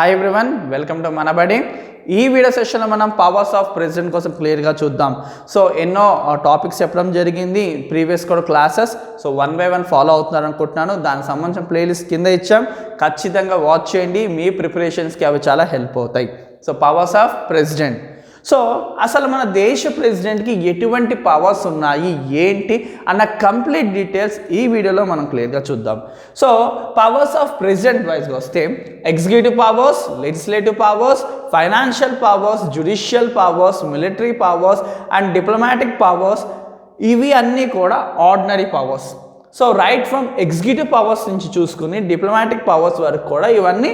Hi everyone, welcome to మనబడి. ఈ video సెషన్లో మనం పవర్స్ ఆఫ్ ప్రెసిడెంట్ కోసం క్లియర్గా చూద్దాం. సో ఎన్నో టాపిక్స్ చెప్పడం జరిగింది ప్రీవియస్ కూడా క్లాసెస్. సో 1 by 1 ఫాలో అవుతున్నారు అనుకుంటున్నాను. దానికి సంబంధించిన ప్లేలిస్ట్ కింద ఇచ్చాం, ఖచ్చితంగా వాచ్ చేయండి. మీ ప్రిపరేషన్స్కి అవి చాలా హెల్ప్ అవుతాయి. So powers of president. So అసలు మన దేశ ప్రెసిడెంట్కి ఎటువంటి పవర్స్ ఉన్నాయి ఏంటి అన్న కంప్లీట్ డీటెయిల్స్ ఈ వీడియోలో మనం క్లియర్గా చూద్దాం. సో పవర్స్ ఆఫ్ ప్రెసిడెంట్ వైజ్గా వస్తే executive powers, legislative powers, financial powers, judicial powers, military powers and diplomatic powers, ఇవి అన్నీ కూడా ordinary powers. So right from executive powers నుంచి చూసుకుని డిప్లొమాటిక్ పవర్స్ వరకు కూడా ఇవన్నీ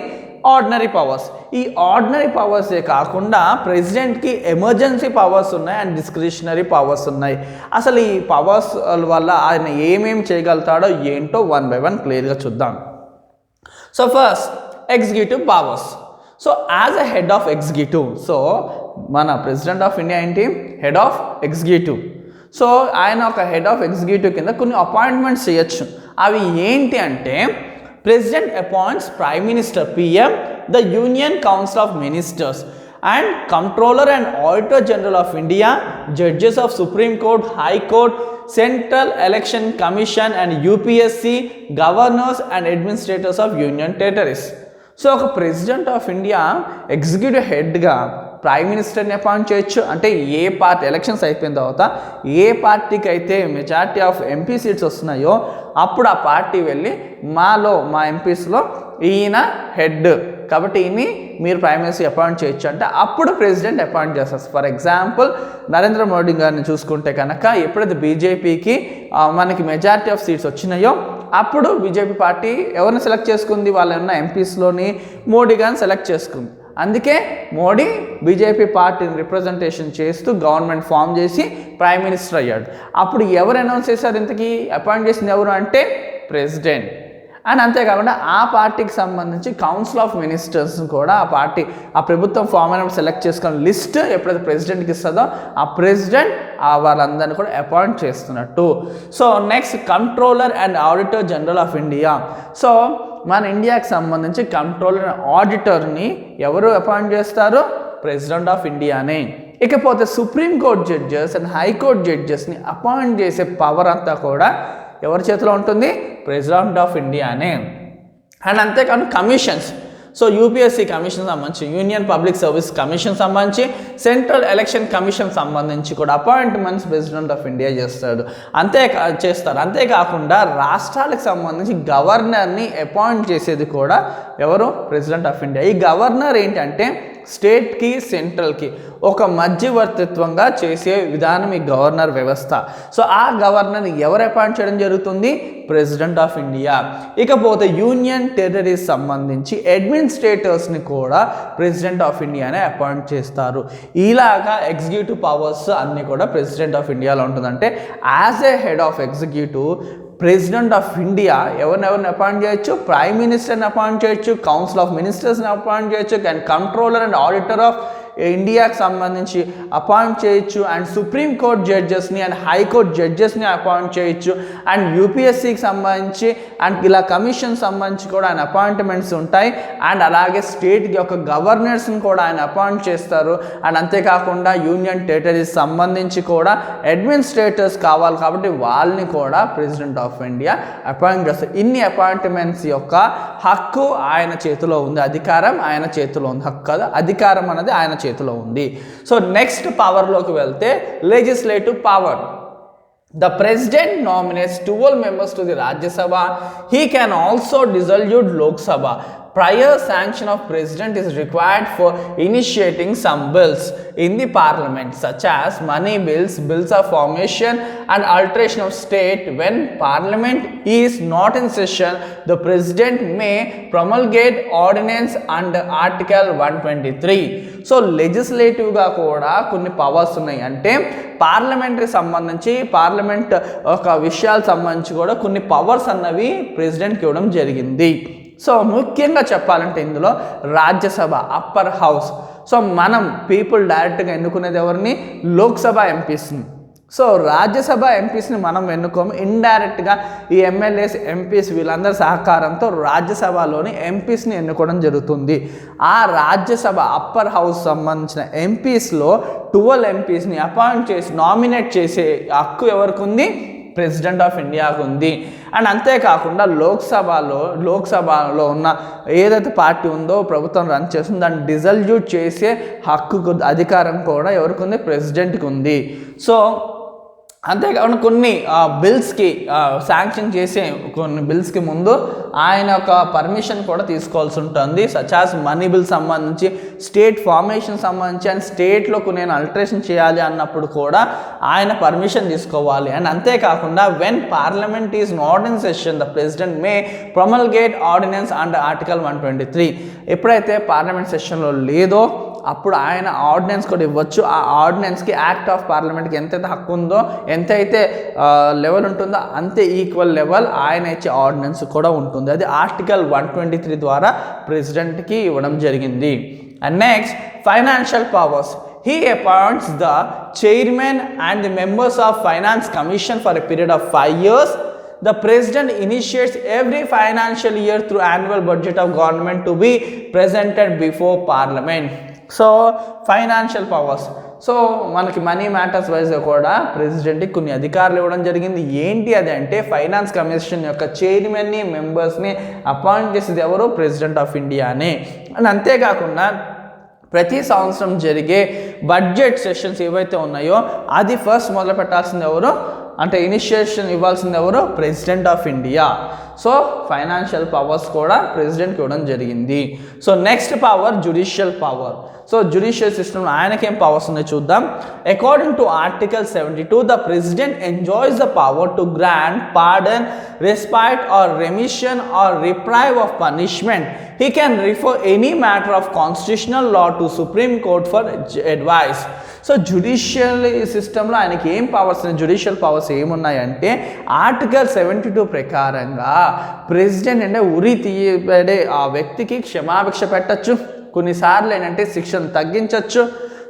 ఆర్డినరీ పవర్స్. ఈ ఆర్డినరీ పవర్సే కాకుండా ప్రెసిడెంట్కి ఎమర్జెన్సీ పవర్స్ ఉన్నాయి అండ్ డిస్క్రిషనరీ పవర్స్ ఉన్నాయి. అసలు ఈ పవర్స్ వల్ల ఆయన ఏమేమి చేయగలుగుతాడో ఏంటో 1 by 1 క్లియర్గా చూద్దాం. So first executive powers. So as a head of executive, so మన ప్రెసిడెంట్ ఆఫ్ ఇండియా ఏంటి? Head of executive. సో ఆయన ఒక హెడ్ ఆఫ్ ఎగ్జిక్యూటివ్ కింద కొన్ని అపాయింట్మెంట్స్ చేయొచ్చు. అవి ఏంటి అంటే President appoints Prime Minister PM, the Union Council of Ministers and Comptroller and Auditor General of India, Judges of Supreme Court, High Court, Central Election Commission and UPSC, Governors and Administrators of Union Territories. So ఒక president of India executive హెడ్గా prime మినిస్టర్ని appoint చేయొచ్చు. అంటే ఏ party elections అయిపోయిన తర్వాత ఏ పార్టీకి అయితే majority of MP seats వస్తున్నాయో అప్పుడు ఆ పార్టీ వెళ్ళి మా ఎంపీస్లో ఈయన హెడ్ కాబట్టి ఈయన్ని మీరు ప్రైమ్ మినిస్టర్ అపాయింట్ చేయొచ్చు అంటే అప్పుడు ప్రెసిడెంట్ అపాయింట్ చేస్తారు. ఫర్ ఎగ్జాంపుల్ నరేంద్ర మోడీ గారిని చూసుకుంటే కనుక ఎప్పుడైతే బీజేపీకి మనకి మెజారిటీ ఆఫ్ సీట్స్ వచ్చినాయో అప్పుడు బీజేపీ పార్టీ ఎవరిని సెలెక్ట్ చేసుకుంది? వాళ్ళు ఉన్న ఎంపీస్లోని మోడీ గారిని సెలెక్ట్ చేసుకుంది. అందుకే మోడీ బీజేపీ పార్టీని రిప్రజెంటేషన్ చేస్తూ గవర్నమెంట్ ఫామ్ చేసి ప్రైమ్ మినిస్టర్ అయ్యాడు. అప్పుడు ఎవరు అనౌన్స్ చేశారు? ఇంతకీ అపాయింట్ చేసింది ఎవరు అంటే ప్రెసిడెంట్. అండ్ అంతేకాకుండా ఆ పార్టీకి సంబంధించి కౌన్సిల్ ఆఫ్ మినిస్టర్స్ కూడా ఆ ప్రభుత్వం ఫామ్ అయినప్పుడు సెలెక్ట్ చేసుకున్న లిస్ట్ ఎప్పుడైతే ప్రెసిడెంట్కి ఇస్తుందో ఆ ప్రెసిడెంట్ వాళ్ళందరినీ కూడా అపాయింట్ చేస్తున్నట్టు. So next controller and auditor general of India. So మన ఇండియాకి సంబంధించి కంట్రోలర్ అండ్ ఆడిటర్ని ఎవరు అపాయింట్ చేస్తారు? ప్రెసిడెంట్ ఆఫ్ ఇండియానే. ఇకపోతే సుప్రీంకోర్టు జడ్జెస్ అండ్ హైకోర్టు జడ్జెస్ని అపాయింట్ చేసే పవర్ అంతా కూడా ఎవరి చేతిలో ఉంటుంది? ప్రెసిడెంట్ ఆఫ్ ఇండియానే. అండ్ అంతేకాదు కమిషన్స్. సో యూపీఎస్సీ కమిషన్ సంబంధించి, యూనియన్ పబ్లిక్ సర్వీస్ కమిషన్ సంబంధించి, సెంట్రల్ ఎలక్షన్ కమిషన్ సంబంధించి కూడా అపాయింట్మెంట్స్ ప్రెసిడెంట్ ఆఫ్ ఇండియా చేస్తారు. అంతేకాకుండా రాష్ట్రాలకు సంబంధించి గవర్నర్ని అపాయింట్ చేసేది కూడా ఎవరు? President of India. ఈ గవర్నర్ ఏంటంటే స్టేట్కి సెంట్రల్కి ఒక మధ్యవర్తిత్వంగా చేసే విధానం ఈ గవర్నర్ వ్యవస్థ. సో ఆ గవర్నర్ని ఎవరు అపాయింట్ చేయడం జరుగుతుంది? President of India. ఇకపోతే యూనియన్ టెరిటరీస్ సంబంధించి అడ్మినిస్ట్రేటర్స్ని కూడా ప్రెసిడెంట్ ఆఫ్ ఇండియానే అపాయింట్ చేస్తారు. ఇలాగా ఎగ్జిక్యూటివ్ పవర్స్ అన్నీ కూడా ప్రెసిడెంట్ ఆఫ్ ఇండియాలో ఉంటుందంటే as a head of executive president of India ఎవరిని అపాయింట్ చేయొచ్చు? ప్రైమ్ మినిస్టర్ని అపాయింట్ చేయొచ్చు, కౌన్సిల్ ఆఫ్ మినిస్టర్స్ని అపాయింట్ చేయొచ్చు, and controller and auditor of ఇండియాకి సంబంధించి అపాయింట్ చేయొచ్చు, అండ్ సుప్రీంకోర్టు జడ్జెస్ని అండ్ హైకోర్టు జడ్జెస్ని అపాయింట్ చేయొచ్చు, అండ్ యూపీఎస్సీకి సంబంధించి అండ్ ఇలా కమిషన్ సంబంధించి కూడా ఆయన అపాయింట్మెంట్స్ ఉంటాయి. అండ్ అలాగే స్టేట్కి ఒక గవర్నర్స్ని కూడా ఆయన అపాయింట్ చేస్తారు. అండ్ అంతేకాకుండా యూనియన్ టెరిటరీస్ సంబంధించి కూడా అడ్మినిస్ట్రేటర్స్ కావాలి కాబట్టి వాళ్ళని కూడా ప్రెసిడెంట్ ఆఫ్ ఇండియా అపాయింట్ చేస్తారు. ఇన్ని అపాయింట్మెంట్స్ యొక్క హక్కు ఆయన చేతిలో ఉంది, అధికారం ఆయన చేతిలో ఉంది. హక్కు కాదు, అధికారం అనేది ఆయన చేతిలో ఉంది. సో నెక్స్ట్ పవర్లోకి వెళ్తే legislative power. The president nominates 12 members to the Rajya Sabha. He can also dissolve Lok Sabha. Prior sanction of president is required for initiating some bills in the parliament such as money bills, bills of formation and alteration of state. When parliament is not in session, the president may promulgate ordinance under article 123. So లెజిస్లేటివ్గా కూడా కొన్ని powers ఉన్నాయి. అంటే parliamentary సంబంధించి parliament ఒక విషయాలకు సంబంధించి కూడా కొన్ని పవర్స్ అన్నవి ప్రెసిడెంట్కి ఇవ్వడం జరిగింది. సో ముఖ్యంగా చెప్పాలంటే ఇందులో రాజ్యసభ అప్పర్ హౌస్. సో మనం పీపుల్ డైరెక్ట్గా ఎన్నుకునేది ఎవరిని? లోక్సభ ఎంపీస్ని. సో రాజ్యసభ ఎంపీస్ని మనం ఎన్నుకోము, ఇండైరెక్ట్గా ఈ ఎమ్మెల్యేస్ ఎంపీస్ వీళ్ళందరి సహకారంతో రాజ్యసభలోని ఎంపీస్ని ఎన్నుకోవడం జరుగుతుంది. ఆ రాజ్యసభ అప్పర్ హౌస్ సంబంధించిన ఎంపీస్లో 12 ఎంపీస్ని అపాయింట్ చేసి నామినేట్ చేసే హక్కు ఎవరికి ఉంది? ప్రెసిడెంట్ ఆఫ్ ఇండియాకు ఉంది. అండ్ అంతేకాకుండా లోక్సభలో ఉన్న ఏదైతే పార్టీ ఉందో ప్రభుత్వం రన్ చేస్తుందో దాన్ని డిజల్యూట్ చేసే హక్కు అధికారం కూడా ఎవరికి ఉంది? ప్రెసిడెంట్కి ఉంది. సో అంతేకాకుండా కొన్ని బిల్స్కి శాంక్షన్ చేసే కొన్ని బిల్స్కి ముందు ఆయన ఒక పర్మిషన్ కూడా తీసుకోవాల్సి ఉంటుంది. సచాస్ మనీ బిల్ సంబంధించి, స్టేట్ ఫార్మేషన్ సంబంధించి అండ్ స్టేట్లో నేను అల్టరేషన్ చేయాలి అన్నప్పుడు కూడా ఆయన పర్మిషన్ తీసుకోవాలి. అండ్ అంతేకాకుండా when parliament is not in session the president may promulgate ordinance under article 123. ఎప్పుడైతే పార్లమెంట్ సెషన్లో లేదో అప్పుడు ఆయన ఆర్డినెన్స్ కూడా ఇవ్వచ్చు. ఆ ఆర్డినెన్స్కి యాక్ట్ ఆఫ్ పార్లమెంట్కి ఎంతైతే హక్కు ఉందో, ఎంతైతే లెవెల్ ఉంటుందో అంతే ఈక్వల్ లెవెల్ ఆయన ఇచ్చే ఆర్డినెన్స్ కూడా ఉంటుంది. అది ఆర్టికల్ 123 ద్వారా ప్రెసిడెంట్కి ఇవ్వడం జరిగింది. And next financial powers. He appoints the chairman and the members of finance commission for a period of 5 years. The president initiates every financial year through annual budget of government to be presented before parliament. So financial powers. So మనకి money matters వైజ్గా కూడా ప్రెసిడెంట్కి కొన్ని అధికారులు ఇవ్వడం జరిగింది. ఏంటి అది అంటే ఫైనాన్స్ కమిషన్ యొక్క చైర్మన్ని, మెంబర్స్ని అపాయింట్ చేసేది ఎవరు? ప్రెసిడెంట్ ఆఫ్ ఇండియానే. అండ్ అంతేకాకుండా ప్రతి సంవత్సరం జరిగే బడ్జెట్ సెషన్స్ ఏవైతే ఉన్నాయో అది ఫస్ట్ మొదలు పెట్టాల్సింది ఎవరు అంటే ఇనిషియేషన్ ఇవ్వాల్సింది ఎవరు? President of India. So financial powers కూడా ప్రెసిడెంట్కి ఇవ్వడం జరిగింది. So next power judicial power. So judicial system ఆయనకేం పవర్స్ ఉన్నాయో చూద్దాం. According to article 72 the president enjoys the power to grant pardon, respite or remission or reprieve of punishment. He can refer any matter of constitutional law to Supreme Court for advice. So judicial సిస్టంలో ఆయనకి ఏం powers ఉన్నాయి? Judicial powers ఏమున్నాయంటే article 72 ప్రకారంగా president అంటే ఉరి తీయబడే ఆ వ్యక్తికి క్షమాభిక్ష పెట్టచ్చు, కొన్నిసార్లు ఏంటంటే శిక్షను తగ్గించవచ్చు,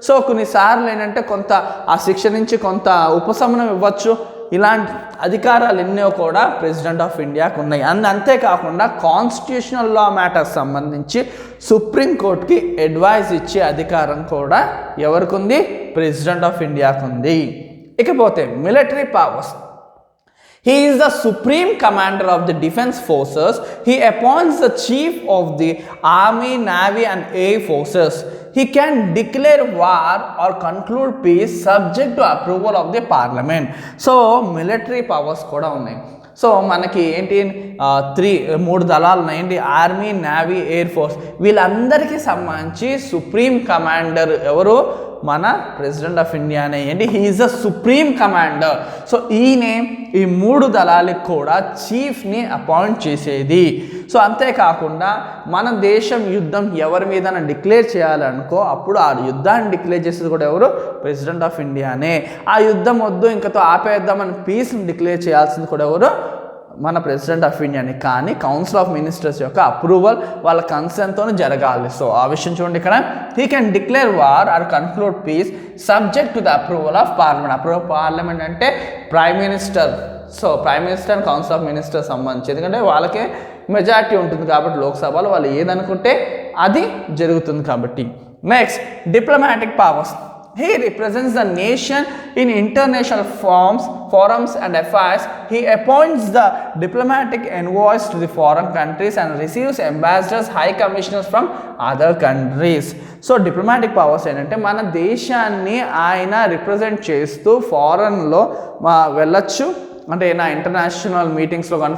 సో కొన్నిసార్లు ఏంటంటే కొంత ఆ శిక్ష నుంచి కొంత ఉపశమనం ఇవ్వచ్చు. ఇలాంటి అధికారాలు ఎన్నో కూడా ప్రెసిడెంట్ ఆఫ్ ఇండియాకు ఉన్నాయి. అంతేకాకుండా కాన్స్టిట్యూషనల్ లా మ్యాటర్స్ సంబంధించి సుప్రీంకోర్టుకి అడ్వైస్ ఇచ్చే అధికారం కూడా ఎవరికి ఉంది? ప్రెసిడెంట్ ఆఫ్ ఇండియాకు ఉంది. ఇకపోతే military powers. He is the supreme commander of the defense forces. He appoints the chief of the army, navy and air forces. He can declare war or conclude peace subject to approval of the parliament. So military powers కూడా ఉన్నాయి. So మనకి ఏంటి 3 దళాలు ఉన్నాయండి, army, navy, air force. వీళ్ళందరికీ సంబంధించి supreme commander ఎవరు? మన ప్రెసిడెంట్ ఆఫ్ ఇండియానే అండి. He is the supreme commander. So ఈయనే ఈ 3 దళాలకు కూడా చీఫ్ని అపాయింట్ చేసేది. సో అంతేకాకుండా మన దేశం యుద్ధం ఎవరి మీద డిక్లేర్ చేయాలనుకో అప్పుడు ఆ యుద్ధాన్ని డిక్లేర్ చేసేది కూడా ఎవరు? ప్రెసిడెంట్ ఆఫ్ ఇండియానే. ఆ యుద్ధం వద్దు ఇంకతో ఆపేద్దామని పీస్ని డిక్లేర్ చేయాల్సింది కూడా ఎవరు? మన ప్రెసిడెంట్ ఆఫ్ ఇండియాని. కానీ కౌన్సిల్ ఆఫ్ మినిస్టర్స్ యొక్క అప్రూవల్ వాళ్ళ కన్సెంట్తో జరగాలి. సో ఆ విషయం చూడండి ఇక్కడ. He can declare war or conclude peace subject to the approval of parliament. Approval parliament అంటే prime minister. So prime minister and council of ministers సంబంధించి, ఎందుకంటే వాళ్ళకే మెజారిటీ ఉంటుంది కాబట్టి లోక్సభలో వాళ్ళు ఏదనుకుంటే అది జరుగుతుంది కాబట్టి. Next diplomatic powers. He represents the nation in international forums and affairs. He appoints the diplomatic envoys to the foreign countries and receives ambassadors, high commissioners from other countries. So diplomatic powers ఏంటంటే మన దేశాన్ని ఆయన represent చేస్తూ ఫారెన్లో వెళ్ళొచ్చు, అంటే ఈయన international మీటింగ్స్లో కానీ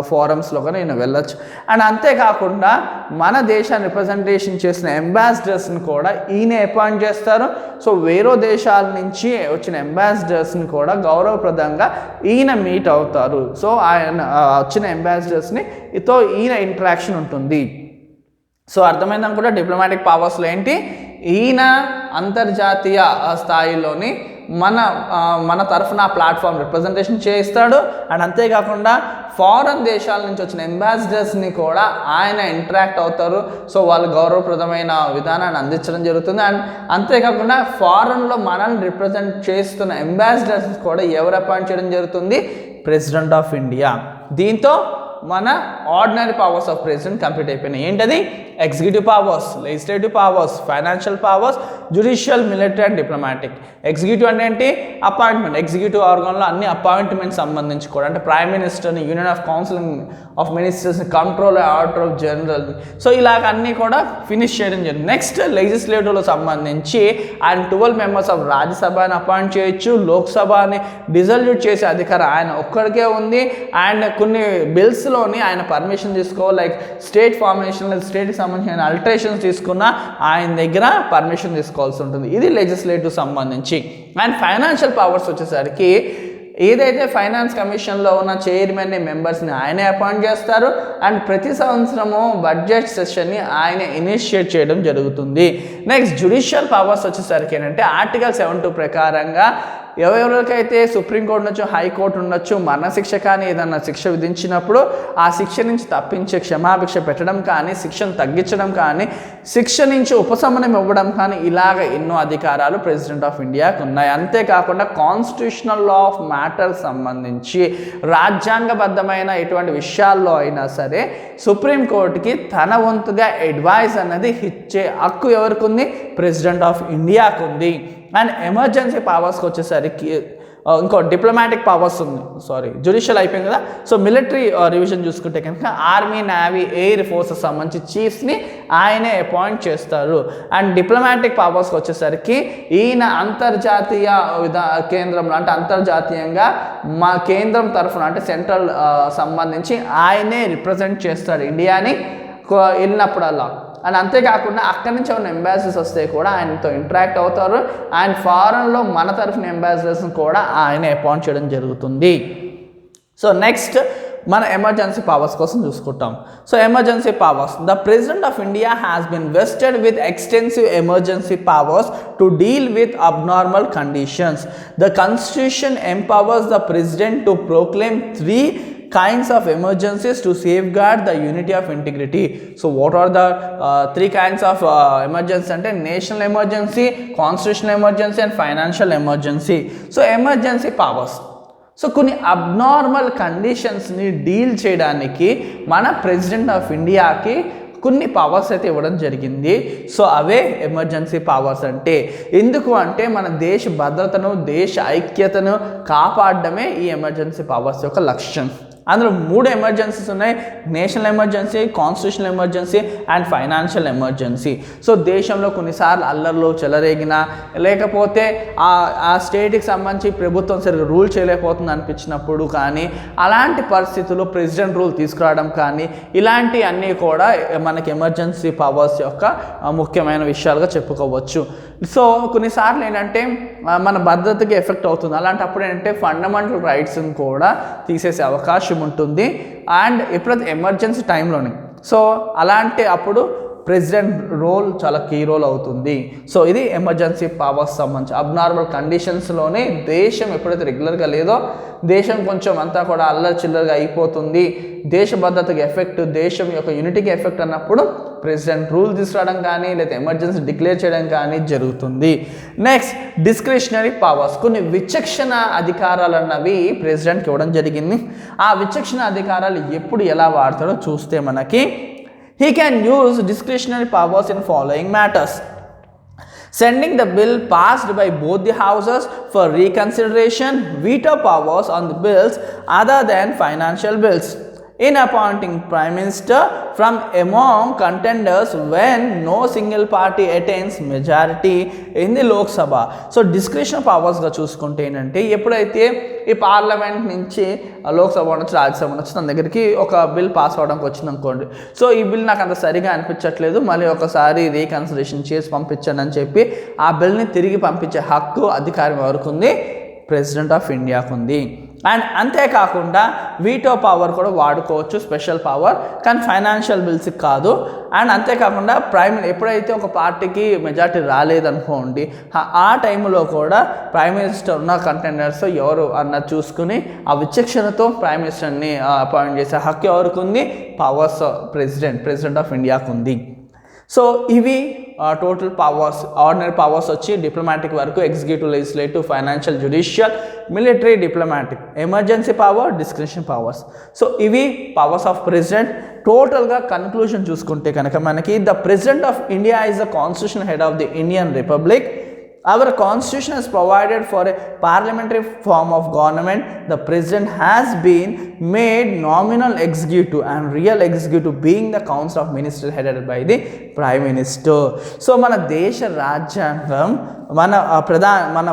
ఫారమ్స్లో కానీ ఈయన వెళ్ళొచ్చు. అండ్ అంతేకాకుండా మన దేశాన్ని రిప్రజెంటేషన్ చేసిన అంబాసిడర్స్ని కూడా ఈయన అపాయింట్ చేస్తారు. సో వేరే దేశాల నుంచి వచ్చిన అంబాసిడర్స్ని కూడా గౌరవప్రదంగా ఈయన మీట్ అవుతారు. సో ఆయన వచ్చిన అంబాసిడర్స్ని ఈయన ఇంటరాక్షన్ ఉంటుంది. సో అర్థమైందని కూడా డిప్లొమాటిక్ పవర్స్లో ఏంటి? ఈయన అంతర్జాతీయ స్థాయిలోని మన తరఫున ఆ ప్లాట్ఫామ్ రిప్రజెంటేషన్ చేయిస్తాడు. అండ్ అంతేకాకుండా ఫారెన్ దేశాల నుంచి వచ్చిన అంబాసిడర్స్ని కూడా ఆయన ఇంటరాక్ట్ అవుతారు. సో వాళ్ళు గౌరవప్రదమైన విధానాన్ని అందించడం జరుగుతుంది. అండ్ అంతేకాకుండా ఫారెన్లో మనల్ని రిప్రజెంట్ చేస్తున్న అంబాసిడర్స్ కూడా ఎవరు అపాయింట్ చేయడం జరుగుతుంది? President of India. దీంతో మన ordinary powers of president complete అయిపోయినాయి. ఏంటది? Executive powers, legislative powers, financial powers, judicial, military and diplomatic. Executive అంటే ఏంటి? అపాయింట్మెంట్. ఎగ్జిక్యూటివ్ ఆర్గన్లో అన్ని అపాయింట్మెంట్ సంబంధించి కూడా, అంటే ప్రైమ్ మినిస్టర్ని, యూనియన్ ఆఫ్ కౌన్సిల్ ఆఫ్ మినిస్టర్స్ని, control order of general, so ఇలాగ అన్నీ కూడా ఫినిష్ చేయడం జరిగింది. నెక్స్ట్ లెజిస్లేటివ్లో సంబంధించి ఆయన 12 మెంబర్స్ ఆఫ్ రాజ్యసభని అపాయింట్ చేయొచ్చు, లోక్సభని డిజల్యూట్ చేసే అధికారం ఆయన ఒక్కడికే ఉంది. అండ్ కొన్ని బిల్స్లోని ఆయన పర్మిషన్ తీసుకోవాలి, లైక్ స్టేట్ ఫార్మేషన్, స్టేట్కి సంబంధించిన అల్టరేషన్స్ తీసుకున్న ఆయన దగ్గర పర్మిషన్ తీసుకోవాల్సి ఉంటుంది. ఇది లెజిస్లేటివ్ సంబంధించి. అండ్ ఫైనాన్షియల్ పవర్స్ వచ్చేసరికి ఏదైతే ఫైనాన్స్ కమిషన్లో ఉన్న చైర్మన్ని, మెంబర్స్ని ఆయనే అపాయింట్ చేస్తారు. అండ్ ప్రతి సంవత్సరము బడ్జెట్ సెషన్ని ఆయన ఇనిషియేట్ చేయడం జరుగుతుంది. నెక్స్ట్ జ్యుడిషియల్ పవర్స్ వచ్చేసరికి ఏంటంటే ఆర్టికల్ 72 ప్రకారంగా ఎవరెవరికైతే సుప్రీంకోర్టు ఉండొచ్చు, హైకోర్టు ఉండొచ్చు, మరణశిక్ష కానీ ఏదన్నా శిక్ష విధించినప్పుడు ఆ శిక్ష నుంచి తప్పించే క్షమాభిక్ష పెట్టడం కానీ, శిక్షను తగ్గించడం కానీ, శిక్ష నుంచి ఉపశమనం ఇవ్వడం కానీ, ఇలాగ ఎన్నో అధికారాలు ప్రెసిడెంట్ ఆఫ్ ఇండియాకు ఉన్నాయి. అంతేకాకుండా కాన్స్టిట్యూషనల్ లా ఆఫ్ మ్యాటర్స్ సంబంధించి రాజ్యాంగబద్ధమైన ఎటువంటి విషయాల్లో అయినా సరే సుప్రీంకోర్టుకి తన వంతుగా అడ్వైస్ అన్నది ఇచ్చే హక్కు ఎవరికి ఉంది? ప్రెసిడెంట్ ఆఫ్ ఇండియాకు ఉంది. అండ్ ఎమర్జెన్సీ పవర్స్కి వచ్చేసరికి ఇంకో డిప్లొమాటిక్ పవర్స్ ఉంది. జ్యుడిషియల్ అయిపోయింది కదా. సో మిలిటరీ రివిజన్ చూసుకుంటే కనుక ఆర్మీ, నేవీ, ఎయిర్ ఫోర్సెస్ సంబంధించి చీఫ్స్ని ఆయనే అపాయింట్ చేస్తారు. అండ్ డిప్లొమాటిక్ పవర్స్కి వచ్చేసరికి ఈయన అంతర్జాతీయ కేంద్రంలో, అంటే అంతర్జాతీయంగా మా కేంద్రం తరఫున, అంటే సెంట్రల్ సంబంధించి ఆయనే రిప్రజెంట్ చేస్తాడు ఇండియాని వెళ్ళినప్పుడల్లా. అండ్ అంతేకాకుండా అక్కడి నుంచి ఉన్న అంబాసిడర్స్ వస్తే కూడా ఆయనతో ఇంటరాక్ట్ అవుతారు. అండ్ ఫారెన్లో మన తరఫున అంబాసిడర్స్ని కూడా ఆయనే అపాయింట్ చేయడం జరుగుతుంది. సో నెక్స్ట్ మన ఎమర్జెన్సీ పవర్స్ కోసం చూసుకుంటాం. So emergency powers, the president of India has been vested with extensive emergency powers to deal with abnormal conditions. The constitution empowers the president to proclaim 3 kinds of emergencies to safeguard the unity of integrity. So what are the 3 kinds of emergency? అంటే national emergency, constitutional emergency and financial emergency. So emergency powers, so కొన్ని abnormal కండిషన్స్ని deal చేయడానికి మన president of ఇండియాకి కొన్ని powers అయితే ఇవ్వడం జరిగింది. So అవే emergency powers అంటే. ఎందుకు అంటే మన దేశ భద్రతను, దేశ ఐక్యతను కాపాడడమే ఈ ఎమర్జెన్సీ పవర్స్ యొక్క లక్ష్యం. అందులో 3 ఎమర్జెన్సీస్ ఉన్నాయి: national emergency, constitutional emergency and financial emergency. So దేశంలో కొన్నిసార్లు అల్లర్లు చెలరేగినా, లేకపోతే ఆ స్టేట్కి సంబంధించి ప్రభుత్వం సరిగ్గా రూల్ చేయలేకపోతుంది అనిపించినప్పుడు కానీ, అలాంటి పరిస్థితుల్లో ప్రెసిడెంట్ రూల్ తీసుకురావడం కానీ, ఇలాంటి అన్నీ కూడా మనకి ఎమర్జెన్సీ పవర్స్ యొక్క ముఖ్యమైన విషయాలుగా చెప్పుకోవచ్చు. సో కొన్నిసార్లు ఏంటంటే మన భద్రతకి ఎఫెక్ట్ అవుతుంది. అలాంటప్పుడు ఏంటంటే ఫండమెంటల్ రైట్స్ని కూడా తీసేసే అవకాశం ఉంటుంది. అండ్ ఎప్పుడైతే ఎమర్జెన్సీ టైంలోనే, సో అలాంటి అప్పుడు ప్రెసిడెంట్ రోల్ చాలా కీ రోల్ అవుతుంది. సో ఇది ఎమర్జెన్సీ పవర్స్ సంబంధించి. అబ్నార్మల్ కండిషన్స్లోనే దేశం ఎప్పుడైతే రెగ్యులర్గా లేదో, దేశం కొంచెం అంతా కూడా అల్లరి చిల్లరగా అయిపోతుంది, దేశ భద్రతకి ఎఫెక్ట్, దేశం యొక్క యూనిటీకి ఎఫెక్ట్ అన్నప్పుడు ప్రెసిడెంట్ రూల్ తీసుకురావడం కానీ, లేదా ఎమర్జెన్సీ డిక్లేర్ చేయడం కానీ జరుగుతుంది. నెక్స్ట్ డిస్క్రిషనరీ పవర్స్, కొన్ని విచక్షణ అధికారాలు అన్నవి ప్రెసిడెంట్కి ఇవ్వడం జరిగింది. ఆ విచక్షణ అధికారాలు ఎప్పుడు ఎలా వాడతాడో చూస్తే మనకి, he can use discretionary powers in following matters: sending the bill passed by both the houses for reconsideration, veto powers on the bills other than financial bills, in appointing prime minister from among contenders when no single party attains majority in the Lok Sabha. So discretion పవర్స్గా చూసుకుంటే ఏంటంటే, ఎప్పుడైతే ఈ parliament నుంచి లోక్సభ ఉండొచ్చు, రాజ్యసభ ఉండొచ్చు, తన దగ్గరికి ఒక బిల్ పాస్ అవ్వడానికి వచ్చింది అనుకోండి. సో ఈ బిల్ నాకు అంత సరిగా అనిపించట్లేదు, మళ్ళీ ఒకసారి రీకన్సిడరేషన్ చేసి పంపించండి అని చెప్పి ఆ బిల్ని తిరిగి పంపించే హక్కు, అధికారం ఎవరికి ఉంది? ప్రెసిడెంట్ ఆఫ్ ఇండియాకు ఉంది. అండ్ అంతేకాకుండా వీటో పవర్ కూడా వాడుకోవచ్చు, స్పెషల్ పవర్, కానీ ఫైనాన్షియల్ బిల్స్కి కాదు. అండ్ అంతేకాకుండా ఎప్పుడైతే ఒక పార్టీకి మెజార్టీ రాలేదనుకోండి, ఆ టైంలో కూడా ప్రైమ్ మినిస్టర్ ఉన్న కంటెండర్స్ ఎవరు అన్నది చూసుకుని ఆ విచక్షణతో ప్రైమ్ మినిస్టర్ని అపాయింట్ చేసే హక్కు ఎవరికి ఉంది? పవర్స్ ప్రెసిడెంట్ ఆఫ్ ఇండియాకు ఉంది. సో ఇవి టోటల్ పవర్స్. ఆర్డినరీ పవర్స్ వచ్చి డిప్లొమాటిక్ వరకు, executive, legislative, financial, judicial, military, diplomatic, emergency power, discretion powers. So ఇవి పవర్స్ ఆఫ్ ప్రెసిడెంట్. టోటల్గా కన్క్లూజన్ చూసుకుంటే కనుక మనకి the president of India is the constitutional head of the Indian republic. Our constitution has provided for a parliamentary form of government. The president has been made nominal executive and real executive being the council of ministers headed by the prime minister. So మన దేశ రాజ్యాంగం మన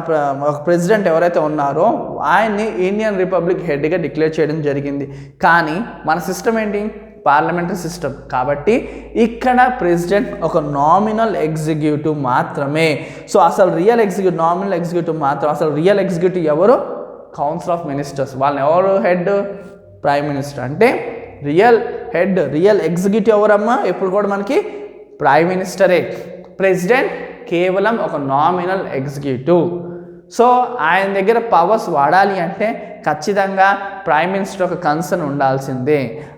president ఎవరైతే ఉన్నారో ఆయన్ని Indian republic హెడ్గా declare చేయడం జరిగింది. కానీ మన సిస్టమ్ ఏంటి? Parliamentary system. కాబట్టి ఇక్కడ ప్రెసిడెంట్ ఒక నామినల్ ఎగ్జిక్యూటివ్ మాత్రమే. సో అసలు రియల్ ఎగ్జిక్యూటివ్ నామినల్ ఎగ్జిక్యూటివ్ మాత్రం. అసలు రియల్ ఎగ్జిక్యూటివ్ ఎవరు? Council of ministers. వాళ్ళని ఎవరు హెడ్? Prime minister. అంటే రియల్ ఎగ్జిక్యూటివ్ ఎవరమ్మా? ఎప్పుడు కూడా మనకి ప్రైమ్ మినిస్టరే. ప్రెసిడెంట్ కేవలం ఒక నామినల్ ఎగ్జిక్యూటివ్. సో ఆయన దగ్గర పవర్స్ వాడాలి అంటే ఖచ్చితంగా ప్రైమ్ మినిస్టర్ ఒక కన్సర్న్ ఉండాల్సిందే.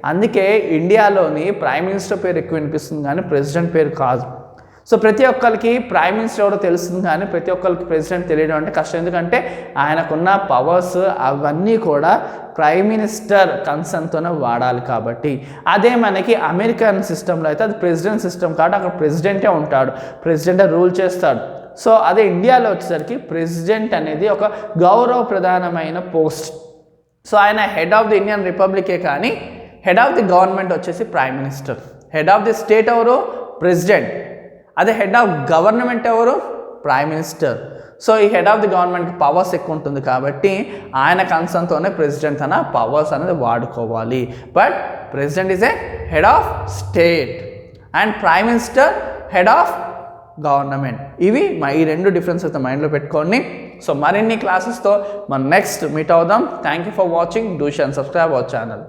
అందుకే ఇండియాలోని ప్రైమ్ మినిస్టర్ పేరు ఎక్కువ వినిపిస్తుంది కానీ ప్రెసిడెంట్ పేరు కాదు. సో ప్రతి ఒక్కరికి ప్రైమ్ మినిస్టర్ ఎవరో తెలుస్తుంది కానీ ప్రతి ఒక్కరికి ప్రెసిడెంట్ తెలియడం అంటే కష్టం. ఎందుకంటే ఆయనకున్న పవర్స్ అవన్నీ కూడా ప్రైమ్ మినిస్టర్ కన్సర్న్తోనే వాడాలి కాబట్టి. అదే మనకి అమెరికన్ సిస్టంలో అయితే అది ప్రెసిడెంట్ సిస్టమ్ కాబట్టి అక్కడ ప్రెసిడెంటే ఉంటాడు, ప్రెసిడెంటే రూల్ చేస్తాడు. సో అదే ఇండియాలో వచ్చేసరికి ప్రెసిడెంట్ అనేది ఒక గౌరవప్రధానమైన పోస్ట్. సో ఆయన హెడ్ ఆఫ్ ది ఇండియన్ రిపబ్లికే కానీ హెడ్ ఆఫ్ ది గవర్నమెంట్ వచ్చేసి prime minister. Head of the state ఎవరు? ప్రెసిడెంట్. అదే హెడ్ ఆఫ్ గవర్నమెంట్ ఎవరు? Prime minister. సో ఈ హెడ్ ఆఫ్ ది గవర్నమెంట్కి పవర్స్ ఎక్కువ ఉంటుంది కాబట్టి ఆయన కన్సర్న్తోనే ప్రెసిడెంట్ అన్న పవర్స్ అనేది వాడుకోవాలి. But president is a head of state and prime minister head of government. ఇవి ఈ రెండు డిఫరెన్స్ అయితే మైండ్లో పెట్టుకోండి. సో మరిన్ని క్లాసెస్తో మనం నెక్స్ట్ మీట్ అవుదాం. Thank you for watching. Do share and subscribe our channel.